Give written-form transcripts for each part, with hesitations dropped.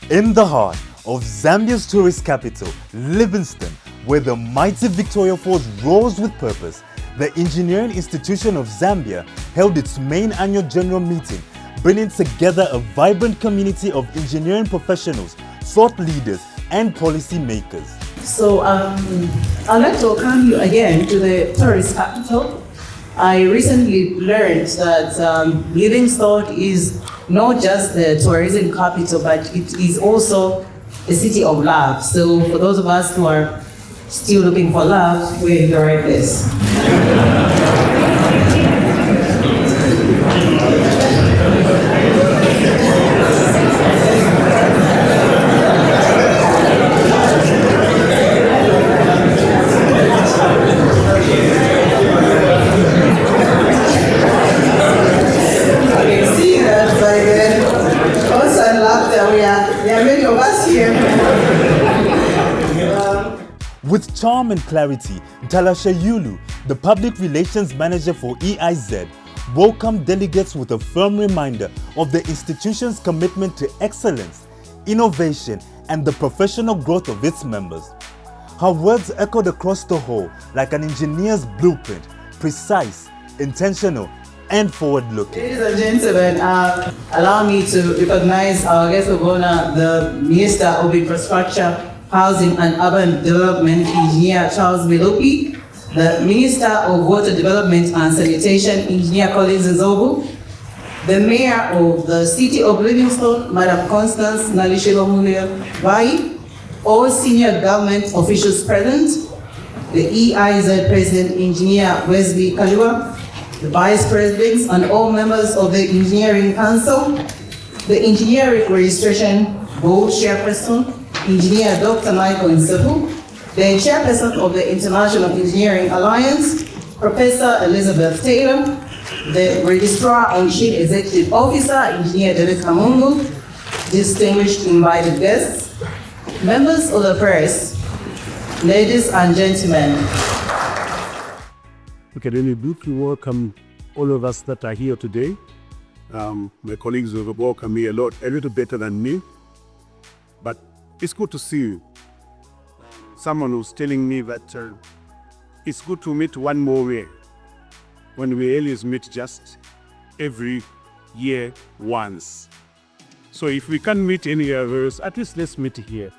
In the heart of Zambia's tourist capital, Livingstone, where the mighty Victoria Falls roars with purpose, the Engineering Institution of Zambia held its main annual general meeting, bringing together a vibrant community of engineering professionals, thought leaders, and policy makers. So I'd like to welcome you again to the tourist capital. I recently learned that Livingstone is not just the tourism capital, but it is also a city of love. So for those of us who are still looking for love, we're in the right place. With charm and clarity, Talasha Yulu, the public relations manager for EIZ, welcomed delegates with a firm reminder of the institution's commitment to excellence, innovation, and the professional growth of its members. Her words echoed across the hall like an engineer's blueprint, precise, intentional, and forward-looking. Ladies and gentlemen, allow me to recognize our guest of honor, the Minister of Infrastructure, Housing and Urban Development, Engineer Charles Melopi, the Minister of Water Development and Sanitation, Engineer Collins Nzobu, the Mayor of the City of Livingstone, Madam Constance Nalishilo-Vai, all senior government officials present, the EIZ President, Engineer Wesley Kalua, the Vice Presidents and all members of the Engineering Council, the Engineering Registration Board Chairperson, Engineer Dr. Michael Nsefu, the Chairperson of the International Engineering Alliance, Professor Elizabeth Taylor, the Registrar and Chief Executive Officer, Engineer David Kamungu, distinguished invited guests, members of the press, ladies and gentlemen. Okay, then we briefly welcome all of us that are here today. My colleagues will welcome me a little better than me, but it's good to see you. Someone was telling me that it's good to meet one more way, when we always meet just every year once. So if we can't meet anywhere else, at least let's meet here.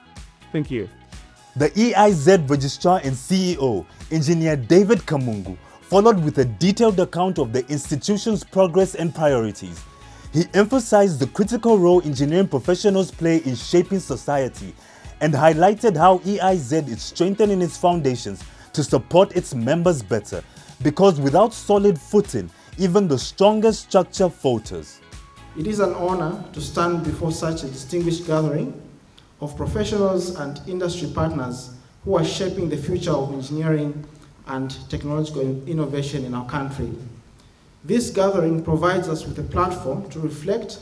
Thank you. The EIZ Registrar and CEO, Engineer David Kamungu, followed with a detailed account of the institution's progress and priorities. He emphasized the critical role engineering professionals play in shaping society and highlighted how EIZ is strengthening its foundations to support its members better, because without solid footing, even the strongest structure falters. It is an honor to stand before such a distinguished gathering of professionals and industry partners who are shaping the future of engineering and technological innovation in our country. This gathering provides us with a platform to reflect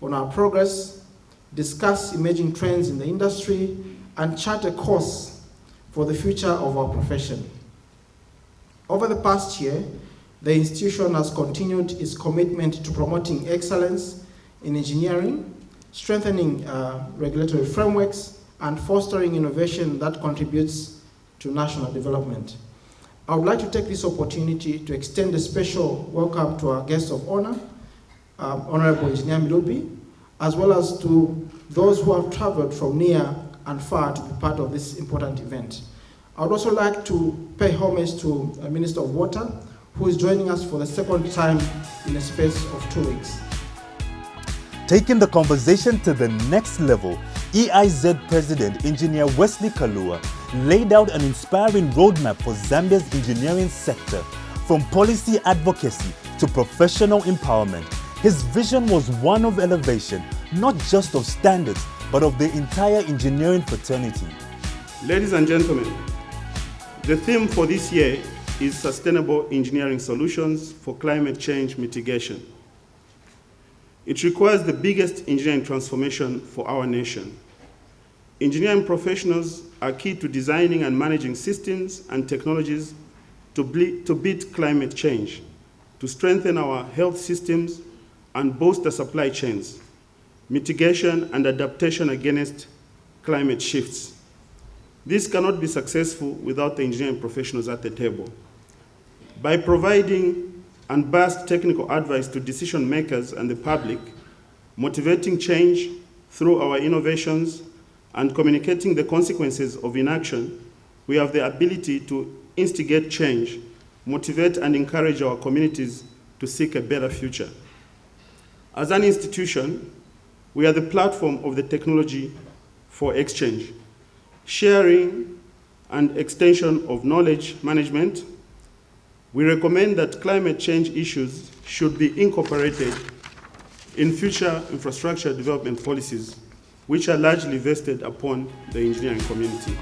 on our progress, discuss emerging trends in the industry, and chart a course for the future of our profession. Over the past year, the institution has continued its commitment to promoting excellence in engineering, strengthening regulatory frameworks, and fostering innovation that contributes to national development. I would like to take this opportunity to extend a special welcome to our guest of honor, Honorable Engineer Melopi, as well as to those who have traveled from near and far to be part of this important event. I would also like to pay homage to the Minister of Water, who is joining us for the second time in a space of 2 weeks. Taking the conversation to the next level, EIZ President Engineer Wesley Kalua laid out an inspiring roadmap for Zambia's engineering sector, from policy advocacy to professional empowerment. His vision was one of elevation, not just of standards, but of the entire engineering fraternity. Ladies and gentlemen, the theme for this year is Sustainable Engineering Solutions for Climate Change Mitigation. It requires the biggest engineering transformation for our nation. Engineering professionals are key to designing and managing systems and technologies to beat climate change, to strengthen our health systems and bolster supply chains, mitigation, and adaptation against climate shifts. This cannot be successful without the engineering professionals at the table. By providing unbiased technical advice to decision makers and the public, motivating change through our innovations, and communicating the consequences of inaction, we have the ability to instigate change, motivate and encourage our communities to seek a better future. As an institution, we are the platform of the technology for exchange, sharing, and extension of knowledge management. We recommend that climate change issues should be incorporated in future infrastructure development policies, which are largely vested upon the engineering community.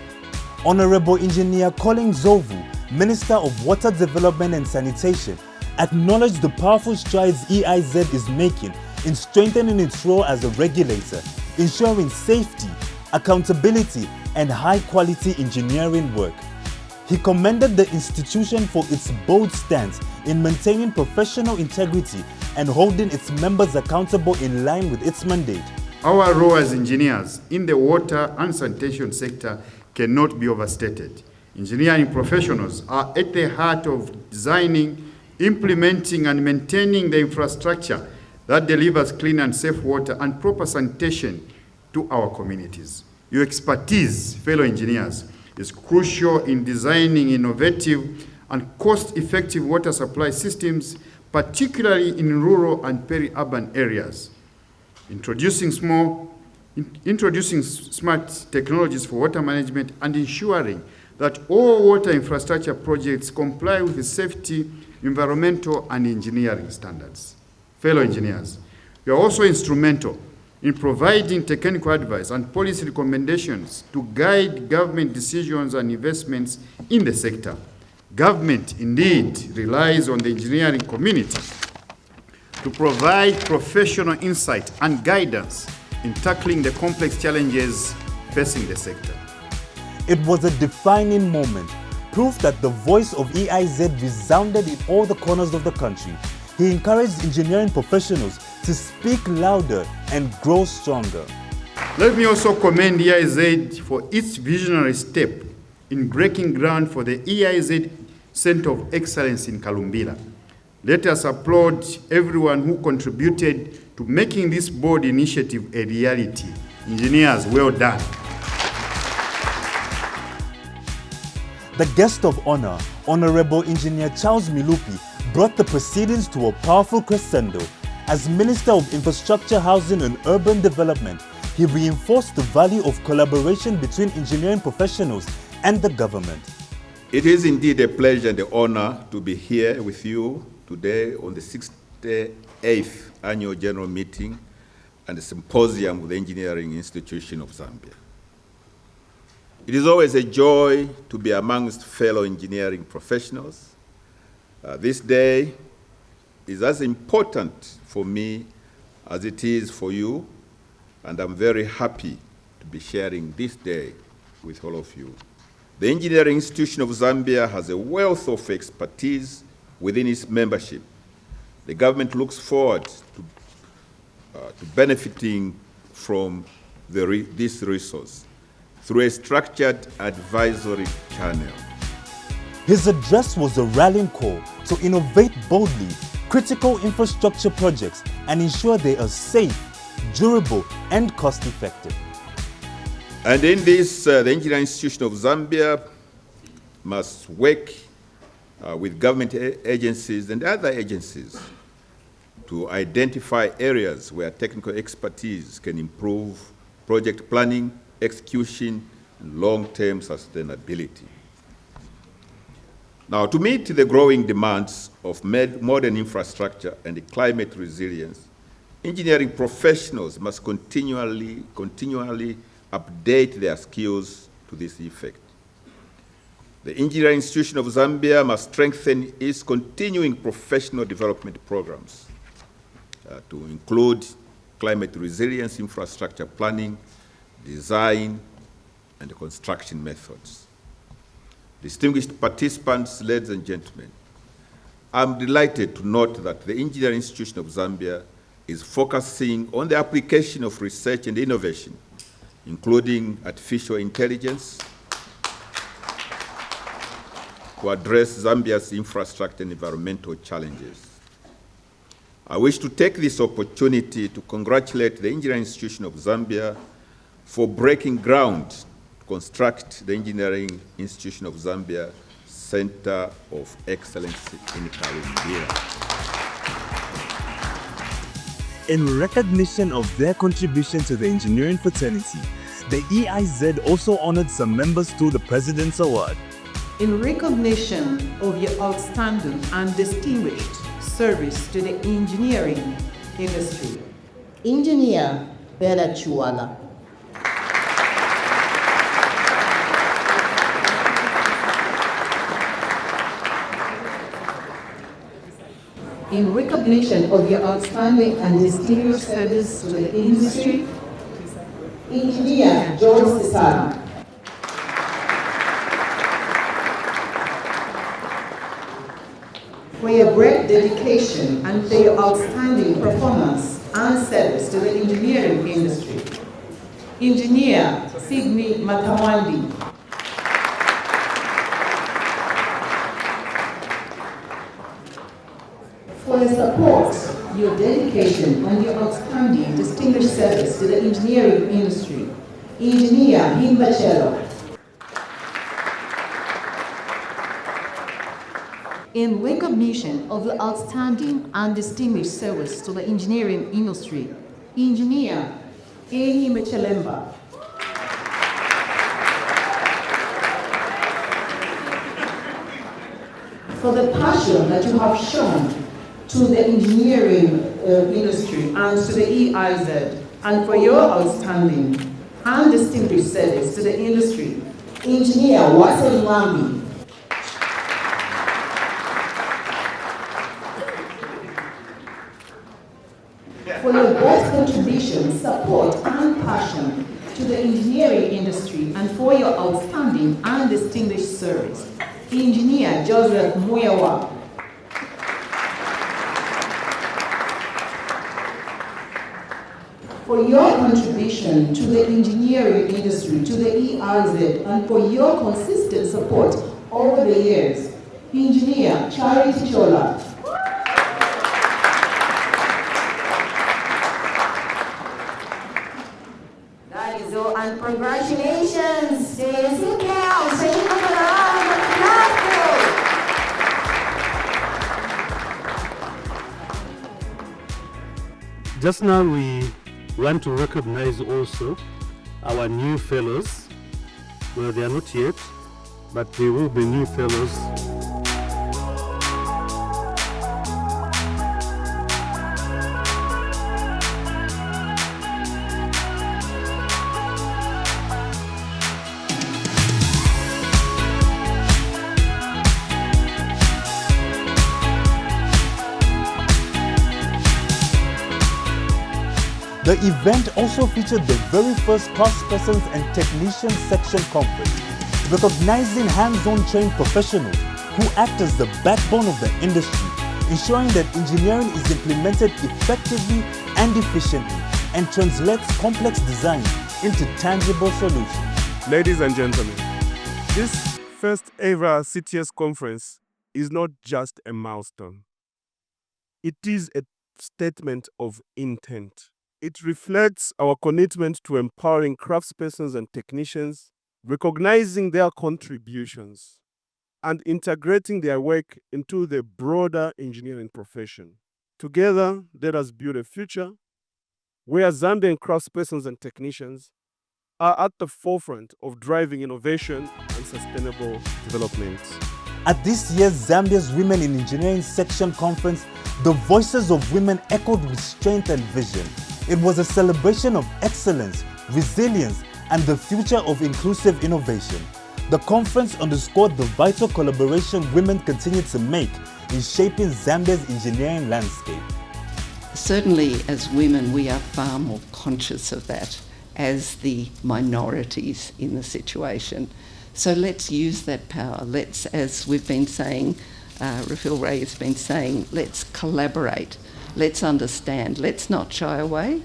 Honorable Engineer Colin Zovu, Minister of Water Development and Sanitation, acknowledged the powerful strides EIZ is making in strengthening its role as a regulator, ensuring safety, accountability, and high-quality engineering work. He commended the institution for its bold stance in maintaining professional integrity and holding its members accountable in line with its mandate. Our role as engineers in the water and sanitation sector cannot be overstated. Engineering professionals are at the heart of designing, implementing, and maintaining the infrastructure that delivers clean and safe water and proper sanitation to our communities. Your expertise, fellow engineers, is crucial in designing innovative and cost-effective water supply systems, particularly in rural and peri-urban areas. Introducing smart technologies for water management and ensuring that all water infrastructure projects comply with the safety, environmental, and engineering standards. Fellow engineers, we are also instrumental in providing technical advice and policy recommendations to guide government decisions and investments in the sector. Government indeed relies on the engineering community to provide professional insight and guidance in tackling the complex challenges facing the sector. It was a defining moment, proof that the voice of EIZ resounded in all the corners of the country. He encouraged engineering professionals to speak louder and grow stronger. Let me also commend EIZ for its visionary step in breaking ground for the EIZ Center of Excellence in Kalumbila. Let us applaud everyone who contributed to making this bold initiative a reality. Engineers, well done. The guest of honor, Honorable Engineer Charles Milupi, brought the proceedings to a powerful crescendo. As Minister of Infrastructure, Housing and Urban Development, he reinforced the value of collaboration between engineering professionals and the government. It is indeed a pleasure and an honor to be here with you today on the 68th Annual General Meeting and the Symposium of the Engineering Institution of Zambia. It is always a joy to be amongst fellow engineering professionals. This day is as important for me as it is for you, and I'm very happy to be sharing this day with all of you. The Engineering Institution of Zambia has a wealth of expertise within its membership. The government looks forward to benefiting from this resource through a structured advisory channel. His address was a rallying call to innovate boldly critical infrastructure projects and ensure they are safe, durable, and cost-effective. And in this, the Engineering Institution of Zambia must work with government agencies and other agencies to identify areas where technical expertise can improve project planning, execution, and long-term sustainability. Now, to meet the growing demands of modern infrastructure and climate resilience, engineering professionals must continually update their skills to this effect. The Engineering Institution of Zambia must strengthen its continuing professional development programs to include climate resilience infrastructure planning, design, and construction methods. Distinguished participants, ladies and gentlemen, I'm delighted to note that the Engineering Institution of Zambia is focusing on the application of research and innovation, including artificial intelligence, to address Zambia's infrastructure and environmental challenges. I wish to take this opportunity to congratulate the Engineering Institution of Zambia for breaking ground to construct the Engineering Institution of Zambia Center of Excellence in Kalumbia. In recognition of their contribution to the engineering fraternity, the EIZ also honored some members through the President's Award. In recognition of your outstanding and distinguished service to the engineering industry, Engineer Bella Chuala. in recognition of your outstanding and distinguished service to the industry, Engineer George Sisana. for your great dedication and for your outstanding performance and service to the engineering industry, Engineer Sidney Matamwandi. For your support, your dedication, and your outstanding distinguished service to the engineering industry, Engineer Himbachelo. In recognition of your outstanding and distinguished service to the engineering industry, Engineer Eni Mechelemba. For the passion that you have shown to the engineering industry and to the EIZ, and for your outstanding and distinguished service to the industry, Engineer Watson Lambi. for your both contribution, support, and passion to the engineering industry, and for your outstanding and distinguished service, Engineer Joseph Muyawa. For your contribution to the engineering industry, to the EIZ, and for your consistent support over the years, Engineer Charity Chola. That is all, and congratulations, Sit down, Just now we want to recognize also our new fellows. Well, they are not yet, but they will be new fellows. The event also featured the very first craftspersons and technicians section conference, recognizing hands-on trained professionals who act as the backbone of the industry, ensuring that engineering is implemented effectively and efficiently and translates complex designs into tangible solutions. Ladies and gentlemen, this first ever CTS conference is not just a milestone. It is a statement of intent. It reflects our commitment to empowering craftspersons and technicians, recognizing their contributions, and integrating their work into the broader engineering profession. Together, let us build a future where Zambian craftspersons and technicians are at the forefront of driving innovation and sustainable development. At this year's Zambia's Women in Engineering Section Conference, the voices of women echoed with strength and vision. It was a celebration of excellence, resilience, and the future of inclusive innovation. The conference underscored the vital collaboration women continue to make in shaping Zambia's engineering landscape. Certainly, as women, we are far more conscious of that as the minorities in the situation. So let's use that power. Let's, as we've been saying, Rafil Ray has been saying, let's collaborate Let's understand. Let's not shy away.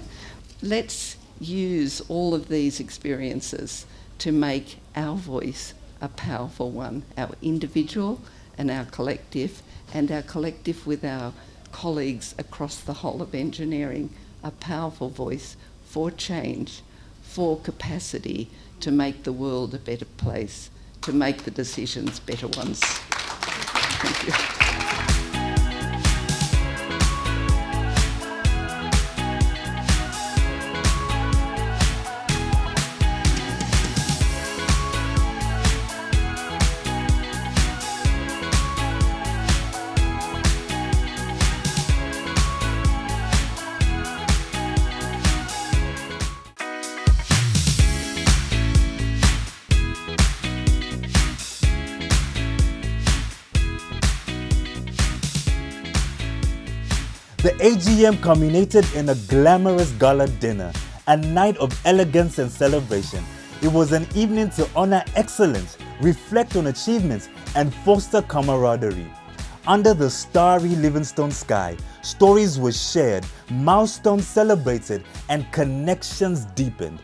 Let's use all of these experiences to make our voice a powerful one, our individual and our collective with our colleagues across the whole of engineering, a powerful voice for change, for capacity to make the world a better place, to make the decisions better ones. Thank you. The AGM culminated in a glamorous gala dinner, a night of elegance and celebration. It was an evening to honor excellence, reflect on achievements, and foster camaraderie. Under the starry Livingstone sky, stories were shared, milestones celebrated, and connections deepened.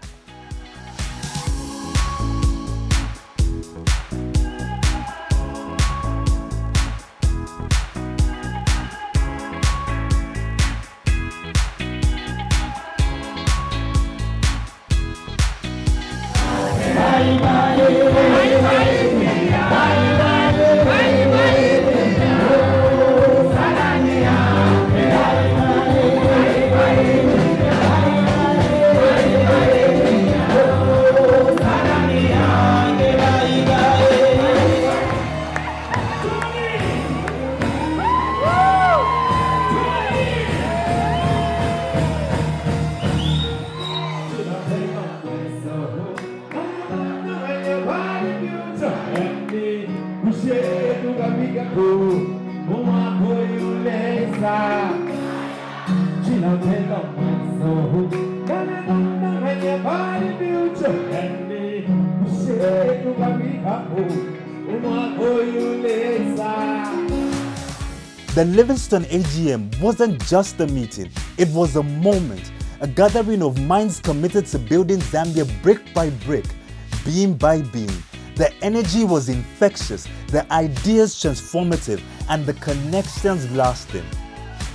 The Livingstone AGM wasn't just a meeting, it was a moment, a gathering of minds committed to building Zambia brick by brick, beam by beam. The energy was infectious, the ideas transformative, and the connections lasting.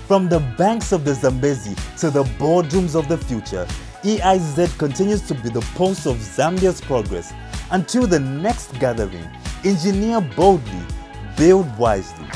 From the banks of the Zambezi to the boardrooms of the future, EIZ continues to be the pulse of Zambia's progress. Until the next gathering, engineer boldly, build wisely.